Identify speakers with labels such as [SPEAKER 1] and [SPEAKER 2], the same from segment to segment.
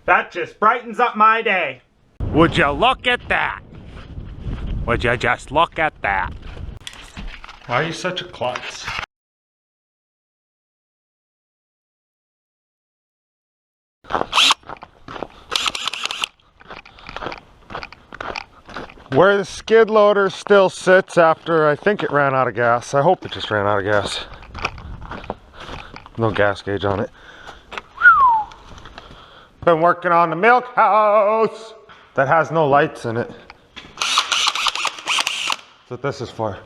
[SPEAKER 1] That just brightens up my day. Would you look at that? Would you just look at that? Why are you such a klutz? Where the skid loader still sits after I think it ran out of gas. I hope it just ran out of gas. No gas gauge on it. Been working on the milk house that has no lights in it. That's what this is for.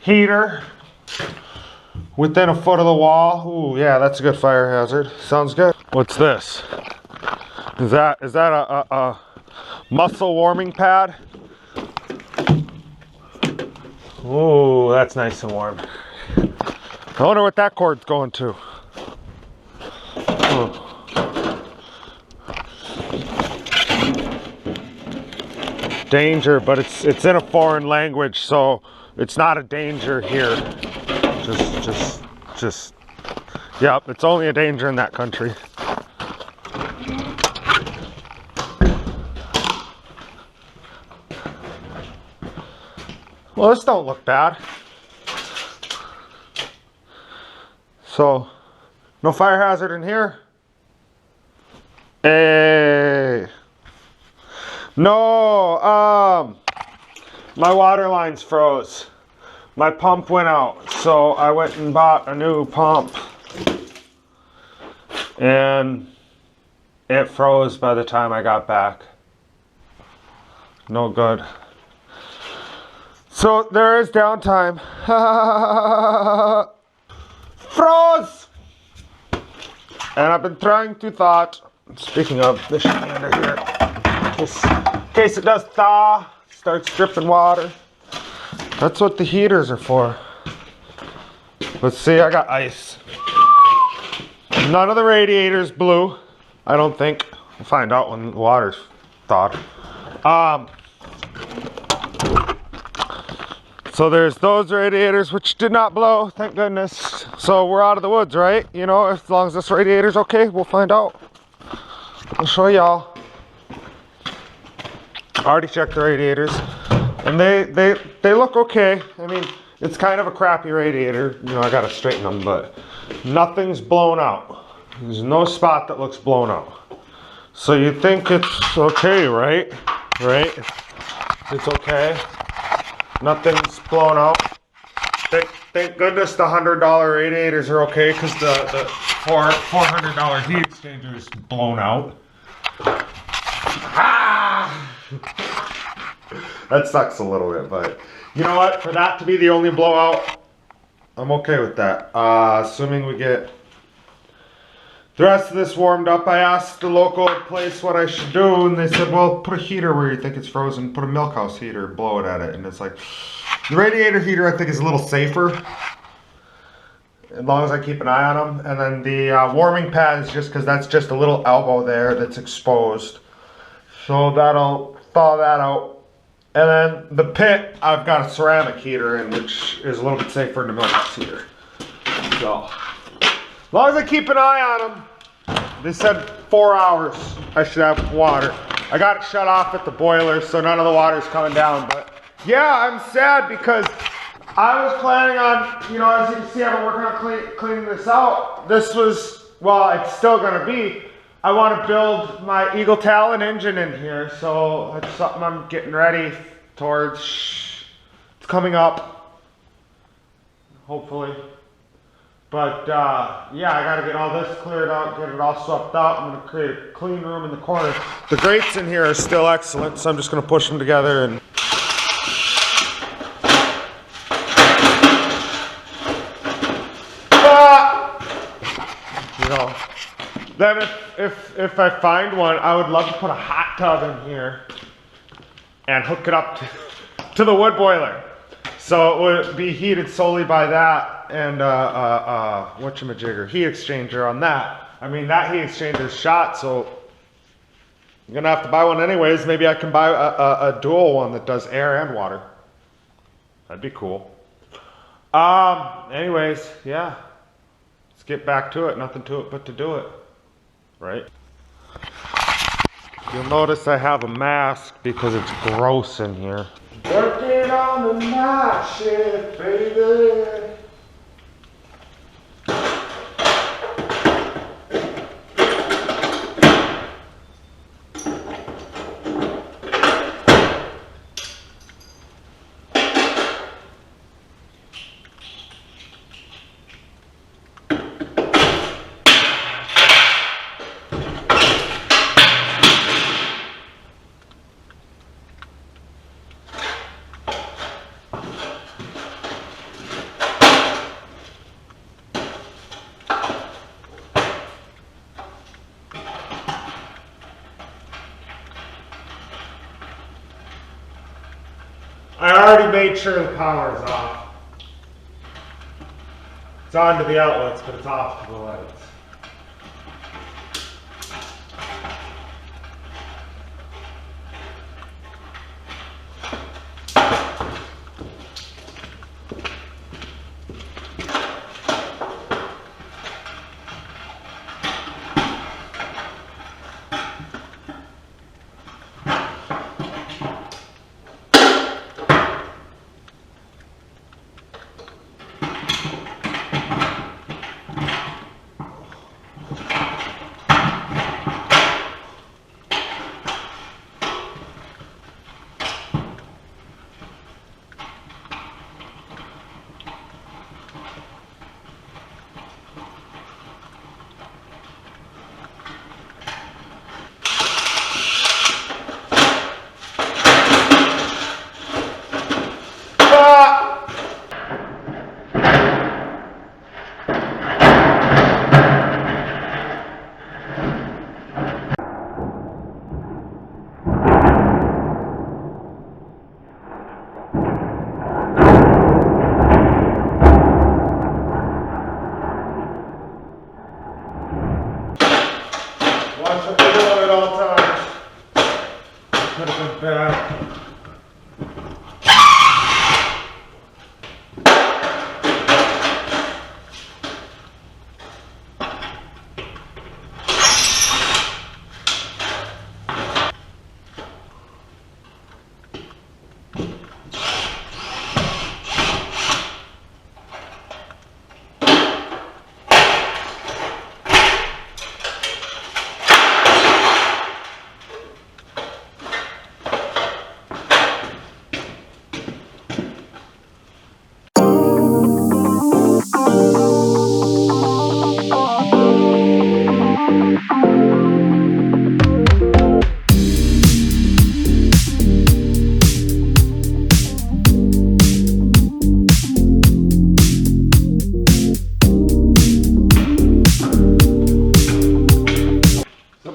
[SPEAKER 1] Heater within a foot of the wall. Ooh, yeah, that's a good fire hazard. Sounds good. What's this? Is that a muscle warming pad? Ooh, that's nice and warm. I wonder what that cord's going to. Danger, but it's in a foreign language, so it's not a danger here. Just, yep, it's only a danger in that country. Well, this don't look bad. So, no fire hazard in here. Hey. No, my water lines froze. My pump went out, so I went and bought a new pump. And it froze by the time I got back. No good. So there is downtime. Froze! And I've been trying to thaw. Speaking of, this should be under here. Just in case it does thaw, starts dripping water. That's what the heaters are for. Let's see, I got ice. None of the radiators blew, I don't think. We'll find out when the water's thawed. So there's those radiators which did not blow, thank goodness. So we're out of the woods, right? You know, as long as this radiator's okay, we'll find out. I'll show y'all. I already checked the radiators, and they look okay. I mean, it's kind of a crappy radiator. You know, I gotta straighten them, but nothing's blown out. There's no spot that looks blown out. So you think it's okay, right? Right? It's okay. Nothing's blown out. Thank goodness the $100 radiators are okay, because the $400 heat exchanger is blown out. Ah! That sucks a little bit, but you know what? For that to be the only blowout, I'm okay with that. Assuming we get the rest of this warmed up. I asked the local place what I should do, and they said, well, put a heater where you think it's frozen, put a milk house heater, blow it at it. And it's like, the radiator heater I think is a little safer, as long as I keep an eye on them. And then the warming pad is just because that's just a little elbow there that's exposed. So that'll thaw that out. And then the pit, I've got a ceramic heater in, which is a little bit safer than the milk house heater. So, as long as I keep an eye on them, they said 4 hours I should have water. I got it shut off at the boiler, so none of the water's coming down. But yeah, I'm sad because I was planning on, you know, as you can see, I've been working on cleaning this out. This was, well, it's still gonna be. I want to build my Eagle Talon engine in here, so that's something I'm getting ready towards. It's coming up, hopefully. But yeah, I gotta get all this cleared out, get it all swept out. I'm gonna create a clean room in the corner. The grates in here are still excellent, so I'm just gonna push them together and you know. Then if I find one, I would love to put a hot tub in here and hook it up to the wood boiler. So it would be heated solely by that and whatchamajigger, heat exchanger on that. I mean, that heat exchanger's shot, so I'm gonna have to buy one anyways. Maybe I can buy a dual one that does air and water. That'd be cool. Anyways, yeah. let's get back to it. Nothing to it but to do it, right? You'll notice I have a mask because it's gross in here. Working on the night shift, baby. I already made sure the power is off. It's on to the outlets, but it's off to the lights. Watch what you're doing at all times. Could have been bad.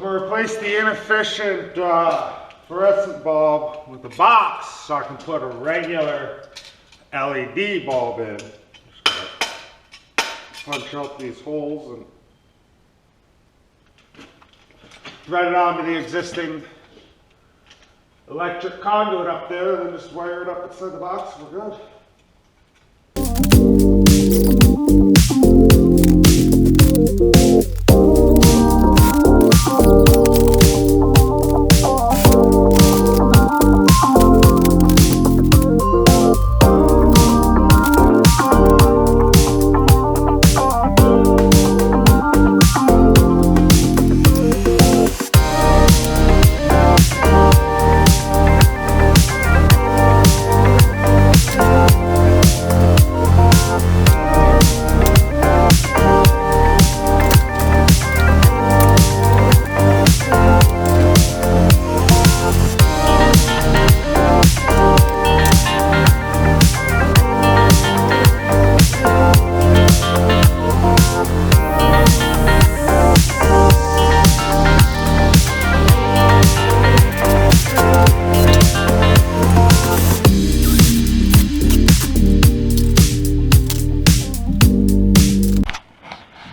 [SPEAKER 1] Replace the inefficient fluorescent bulb with a box so I can put a regular LED bulb in. Just gotta punch out these holes and thread it onto the existing electric conduit up there, and then just wire it up inside the box. We're good.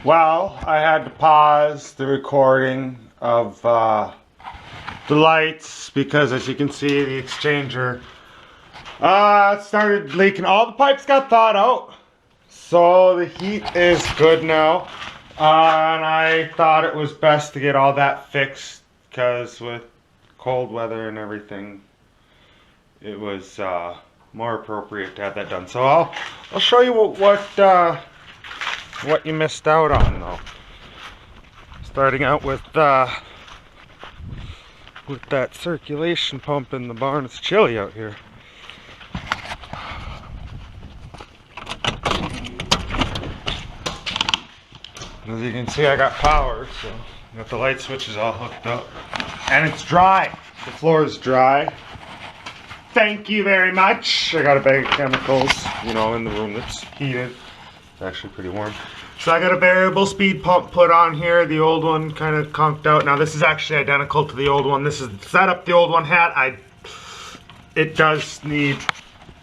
[SPEAKER 1] Well, I had to pause the recording of the lights because, as you can see, the exchanger started leaking. All the pipes got thawed out, So the heat is good now, and I thought it was best to get all that fixed because with cold weather and everything, it was more appropriate to have that done. So I'll show you what you missed out on though. Starting out with that circulation pump in the barn. It's chilly out here. As you can see, I got power, so I got the light switches all hooked up. And it's dry. The floor is dry. Thank you very much. I got a bag of chemicals, you know, in the room that's heated. It's actually pretty warm. So I got a variable speed pump put on here. The old one kind of conked out. Now this is actually identical to the old one. This is the setup the old one had. It does need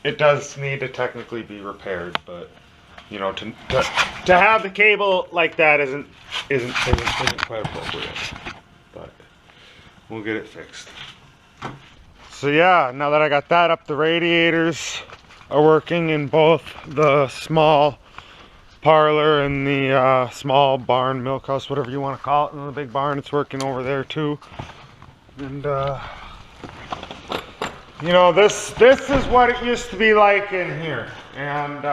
[SPEAKER 1] to technically be repaired, but you know, to have the cable like that isn't quite appropriate. But we'll get it fixed. So yeah, now that I got that up, the radiators are working in both the small parlor and the small barn, milk house, whatever you want to call it. And the big barn, it's working over there too. And you know, this is what it used to be like in here. And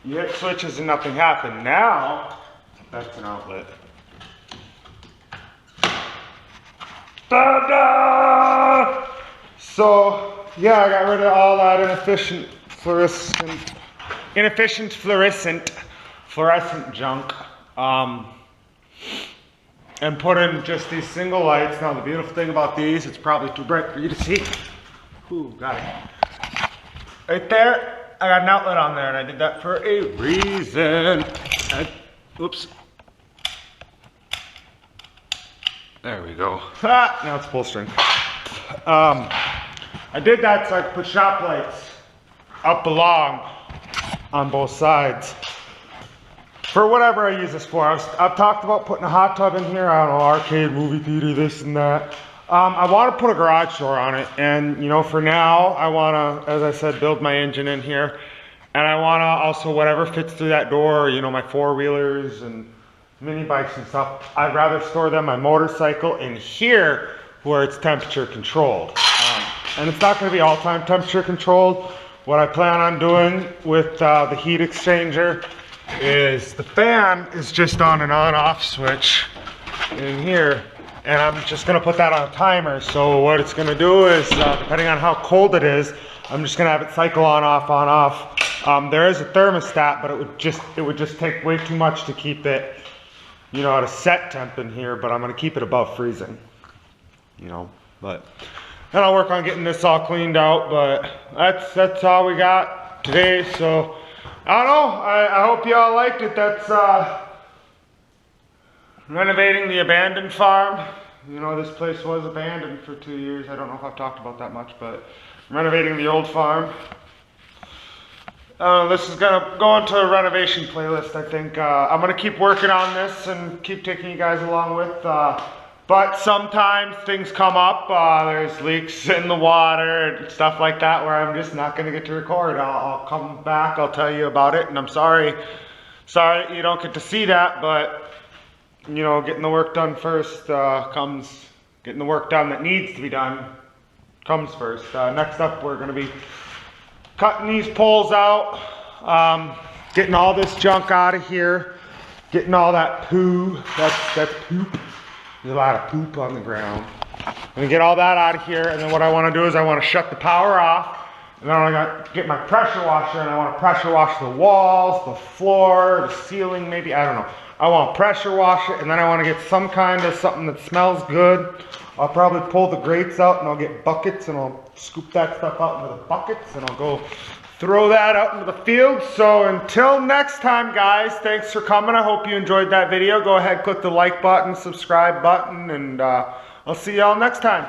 [SPEAKER 1] you hit switches and nothing happened. Now, that's an outlet. Ta-da! So, yeah, I got rid of all that inefficient fluorescent junk. And put in just these single lights. Now, the beautiful thing about these, it's probably too bright for you to see. Ooh, got it. Right there. I got an outlet on there, and I did that for a reason. Oops. There we go. Ah, now it's pull string. I did that so I could put shop lights up along on both sides. For whatever I use this for. I've talked about putting a hot tub in here. I don't know, arcade, movie theater, this and that. I want to put a garage door on it, and you know, for now, I want to, as I said, build my engine in here, and I want to also, whatever fits through that door, you know, my four-wheelers and mini bikes and stuff, I'd rather store them, my motorcycle, in here where it's temperature controlled. And it's not going to be all-time temperature controlled. What I plan on doing with the heat exchanger is the fan is just on an on-off switch in here. And I'm just gonna put that on a timer. So what it's gonna do is, depending on how cold it is, I'm just gonna have it cycle on off, on off. There is a thermostat, but it would just take way too much to keep it, you know, at a set temp in here. But I'm gonna keep it above freezing, you know. But then I'll work on getting this all cleaned out. But that's all we got today. So I don't know. I hope you all liked it. That's renovating the abandoned farm. You know, this place was abandoned for 2 years. I don't know if I've talked about that much, but renovating the old farm. This is gonna go into a renovation playlist, I think. I'm gonna keep working on this and keep taking you guys along with. But sometimes things come up. There's leaks in the water and stuff like that where I'm just not gonna get to record. I'll come back, I'll tell you about it, and I'm sorry you don't get to see that, but you know, getting the work done first getting the work done that needs to be done comes first. Next up, we're going to be cutting these poles out, getting all this junk out of here, getting all that poo, that's poop. There's a lot of poop on the ground. I'm going to get all that out of here, and then what I want to do is I want to shut the power off, and then I got to get my pressure washer, and I want to pressure wash the walls, the floor, the ceiling maybe, I don't know. I want to pressure wash it, and then I want to get some kind of something that smells good. I'll probably pull the grates out, and I'll get buckets, and I'll scoop that stuff out into the buckets, and I'll go throw that out into the field. So until next time, guys, thanks for coming. I hope you enjoyed that video. Go ahead, click the like button, subscribe button, and I'll see y'all next time.